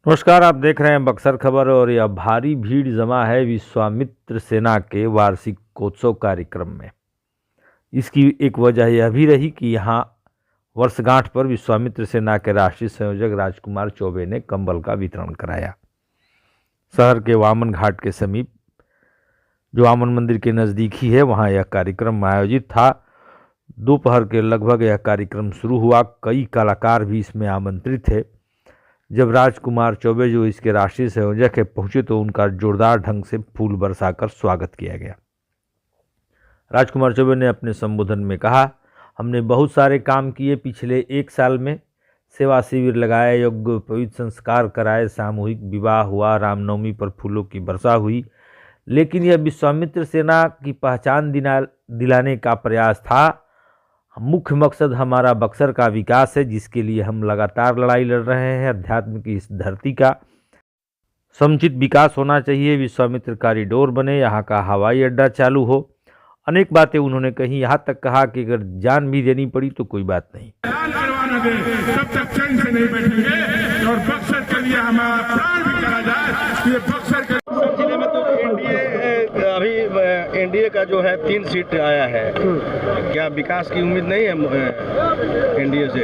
नमस्कार, आप देख रहे हैं बक्सर खबर। और यह भारी भीड़ जमा है विश्वामित्र सेना के वार्षिकोत्सव कार्यक्रम में। इसकी एक वजह यह भी रही कि यहाँ वर्षगांठ पर विश्वामित्र सेना के राष्ट्रीय संयोजक राजकुमार चौबे ने कंबल का वितरण कराया। शहर के वामन घाट के समीप जो वामन मंदिर के नज़दीक ही है, वहाँ यह कार्यक्रम आयोजित था। दोपहर के लगभग यह कार्यक्रम शुरू हुआ। कई कलाकार भी इसमें आमंत्रित थे। जब राजकुमार चौबे, जो इसके राष्ट्रीय संयोजक है, पहुंचे तो उनका जोरदार ढंग से फूल बरसाकर स्वागत किया गया। राजकुमार चौबे ने अपने संबोधन में कहा, हमने बहुत सारे काम किए पिछले 1 साल में। सेवा शिविर लगाए, यज्ञ पवित्र संस्कार कराए, सामूहिक विवाह हुआ, रामनवमी पर फूलों की वर्षा हुई। लेकिन यह विश्वामित्र सेना की पहचान दिलाने का प्रयास था। मुख्य मकसद हमारा बक्सर का विकास है, जिसके लिए हम लगातार लड़ाई लड़ रहे हैं। अध्यात्म की इस धरती का समुचित विकास होना चाहिए। विश्वामित्र कॉरिडोर बने, यहाँ का हवाई अड्डा चालू हो। अनेक बातें उन्होंने कही। यहाँ तक कहा कि अगर जान भी देनी पड़ी तो कोई बात नहीं। तब तक चैन से नहीं बैठेंगे और बक्सर के लिए हमारा प्राण भी करा जाए। ये बक्सर के जिले में तो अभी एनडीए का जो है 3 सीट आया है। क्या विकास की उम्मीद नहीं है एनडीए से?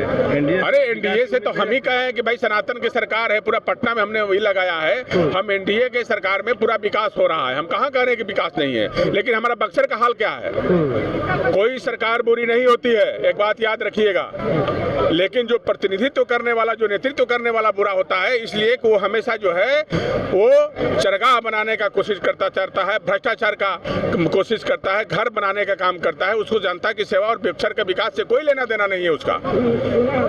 अरे एनडीए से तो हम ही कहे हैं कि भाई सनातन की सरकार है, पूरा पटना में हमने वही लगाया है। हम एनडीए के सरकार में पूरा विकास हो रहा है। हम कहाँ कह रहे हैं कि विकास नहीं है, लेकिन हमारा बक्सर का हाल क्या है? कोई सरकार बुरी नहीं होती है, एक बात याद रखिएगा। लेकिन जो प्रतिनिधित्व करने वाला, जो नेतृत्व करने वाला बुरा होता है, इसलिए कि वो हमेशा जो है वो चरगाह बनाने का कोशिश करता है, भ्रष्टाचार का कोशिश करता है, घर बनाने का काम करता है। उसको जानता है कि सेवा और बक्सर के विकास से कोई लेना देना नहीं है उसका।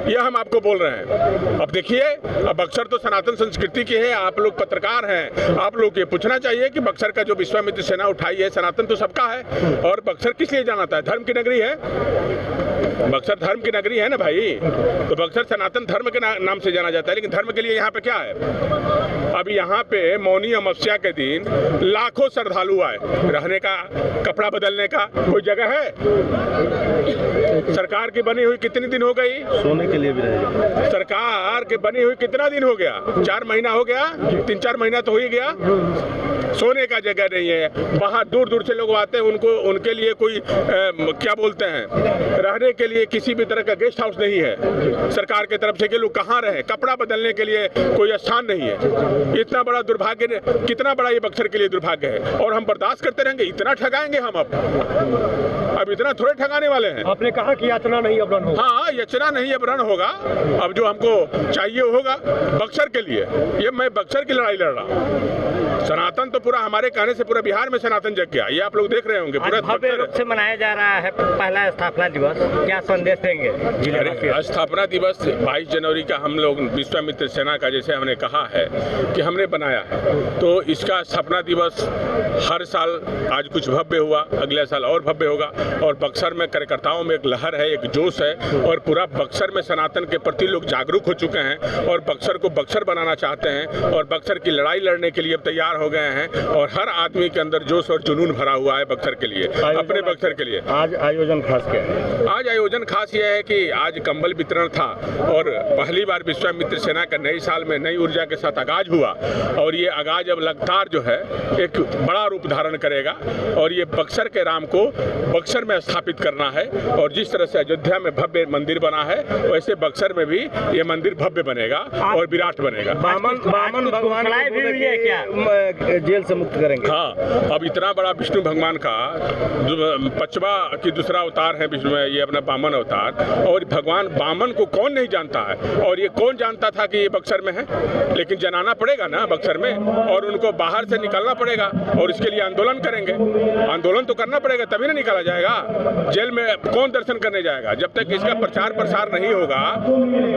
यह हम आपको बोल रहे हैं। अब देखिए, अब बक्सर तो सनातन संस्कृति की है। आप लोग पत्रकार हैं, आप लोग ये पूछना चाहिए कि बक्सर का जो विश्वामित्र सेना उठाई है, सनातन तो सबका है। और बक्सर किस लिए जाना था? धर्म की नगरी है, बक्सर धर्म की नगरी है ना भाई। तो बक्सर सनातन धर्म के नाम से जाना जाता है। लेकिन धर्म के लिए यहाँ पे क्या है? अब यहाँ पे मौनी अमावस्या के दिन लाखों श्रद्धालु आए। रहने का, कपड़ा बदलने का कोई जगह है? सरकार की बनी हुई कितने दिन हो गई? सोने के लिए भी रहेगा। सरकार की बनी हुई कितना दिन हो गया? 4 महीना हो गया, 3-4 महीना तो हो ही गया। सोने का जगह नहीं है। वहाँ दूर दूर से लोग आते हैं, उनके लिए कोई क्या बोलते हैं, रहने के लिए किसी भी तरह का गेस्ट हाउस नहीं है सरकार की तरफ से कि लोग कहाँ रहे। कपड़ा बदलने के लिए कोई स्थान नहीं है। इतना बड़ा दुर्भाग्य, कितना बड़ा ये बक्सर के लिए दुर्भाग्य है। और हम बर्दाश्त करते रहेंगे? इतना ठगाएंगे हम? अब इतना थोड़े ठगाने वाले हैं। आपने कहा कि याचना नहीं अब रन होगा। हाँ, याचना नहीं अब रन होगा। अब जो हमको चाहिए होगा बक्सर के लिए, ये मैं बक्सर की लड़ाई लड़ रहा हूँ। सनातन तो पूरा हमारे कहने से पूरा बिहार में सनातन जग गया। ये आप लोग देख रहे होंगे। पूरा भव्य रूप से मनाया जा रहा है पहला स्थापना दिवस। क्या संदेश देंगे? स्थापना दिवस 22 जनवरी का हम लोग विश्वामित्र सेना का, जैसे हमने कहा है कि हमने बनाया है, तो इसका स्थापना दिवस हर साल आज कुछ भव्य हुआ, अगले साल और भव्य होगा। और बक्सर में कार्यकर्ताओं में एक लहर है, एक जोश है। और पूरा बक्सर में सनातन के प्रति लोग जागरूक हो चुके हैं और बक्सर को बक्सर बनाना चाहते हैं और बक्सर की लड़ाई लड़ने के लिए तैयार हो गए हैं। और हर आदमी के अंदर जोश और जुनून भरा हुआ है बक्सर के लिए, अपने बक्सर के लिए। आज आयोजन खास क्या है? आज आयोजन खास यह है कि आज कंबल वितरण था और पहली बार विश्वामित्र सेना का नए साल में नई ऊर्जा के साथ आगाज हुआ। और ये आगाज अब लगातार जो है एक बड़ा रूप धारण करेगा। और ये बक्सर के राम को बक्सर में स्थापित करना है। और जिस तरह से अयोध्या में भव्य मंदिर बना है, वैसे बक्सर में भी ये मंदिर भव्य बनेगा और विराट बनेगा। बामन भगवान क्या जेल से मुक्त करेंगे? हाँ, अब इतना बड़ा विष्णु भगवान का 5वां की दूसरा अवतार है विष्णु में, ये अपना बामन अवतार। और भगवान बामन को कौन नहीं जानता है? और ये कौन जानता था कि ये बक्सर में है? लेकिन जनाना पड़ेगा ना बक्सर में, और उनको बाहर से निकालना पड़ेगा। और इसके लिए आंदोलन करेंगे। आंदोलन तो करना पड़ेगा, तभी ना निकाला जाएगा। जेल में कौन दर्शन करने जाएगा? जब तक इसका प्रचार प्रसार नहीं होगा।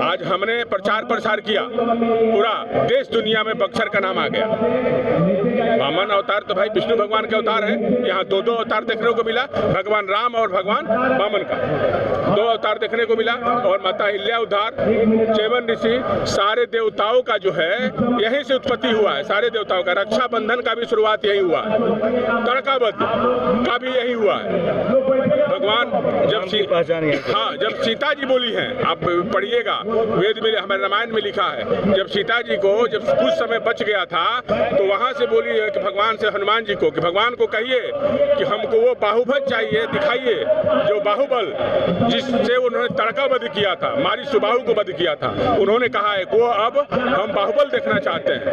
आज हमने प्रचार प्रसार किया, पूरा देश दुनिया में बक्सर का नाम आ गया। वामन अवतार तो भाई विष्णु भगवान के अवतार है। यहाँ 2 अवतार देखने को मिला, भगवान राम और भगवान वामन का 2 अवतार देखने को मिला। और माता अहिल्या उद्धार, चैवन ऋषि, सारे देवताओं का जो है यहीं से उत्पत्ति हुआ है। सारे देवताओं का, रक्षाबंधन का भी शुरुआत यही हुआ है, तड़कावध का भी यही हुआ है। भगवान जब पहचान है। हाँ, जब सीता जी बोली हैं, आप पढ़िएगा वेद में, हमारे रामायण में लिखा है, जब सीता जी को जब कुछ समय बच गया था तो वहां से बोली है कि भगवान से हनुमान जी को कि भगवान को कहिए कि हमको वो बाहुबल चाहिए, दिखाइए जो बाहुबल जिससे उन्होंने तड़का वध किया था, मारी सुबाहु को वध किया था, उन्होंने कहा है वो अब हम बाहुबल देखना चाहते हैं।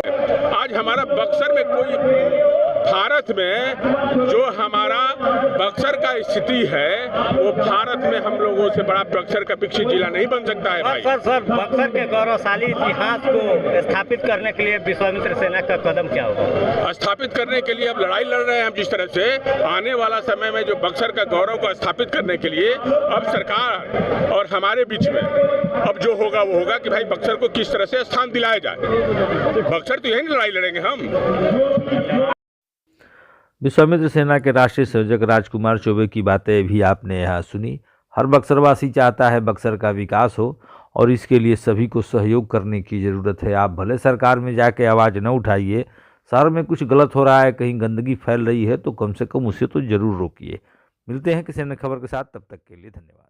तो आज हमारा बक्सर में कोई, भारत में जो हमारा बक्सर का स्थिति है वो भारत में हम लोगों से बड़ा बक्सर का विकसित जिला नहीं बन सकता है भाई। सर बक्सर के गौरवशाली इतिहास को स्थापित करने के लिए विश्वामित्र सेना का कदम क्या होगा? स्थापित करने के लिए अब लड़ाई लड़ रहे हैं हम, जिस तरह से आने वाला समय में जो बक्सर का गौरव को स्थापित करने के लिए अब सरकार और हमारे बीच में अब जो होगा वो होगा कि भाई बक्सर को किस तरह से स्थान दिलाया जाए। बक्सर तो यही लड़ाई लड़ेंगे हम। विश्वामित्र सेना के राष्ट्रीय संयोजक राजकुमार चौबे की बातें भी आपने यहाँ सुनी। हर बक्सरवासी चाहता है बक्सर का विकास हो और इसके लिए सभी को सहयोग करने की ज़रूरत है। आप भले सरकार में जाके आवाज़ न उठाइए, शहर में कुछ गलत हो रहा है, कहीं गंदगी फैल रही है तो कम से कम उसे तो ज़रूर रोकिए। मिलते हैं किसी अन्य खबर के साथ, तब तक के लिए धन्यवाद।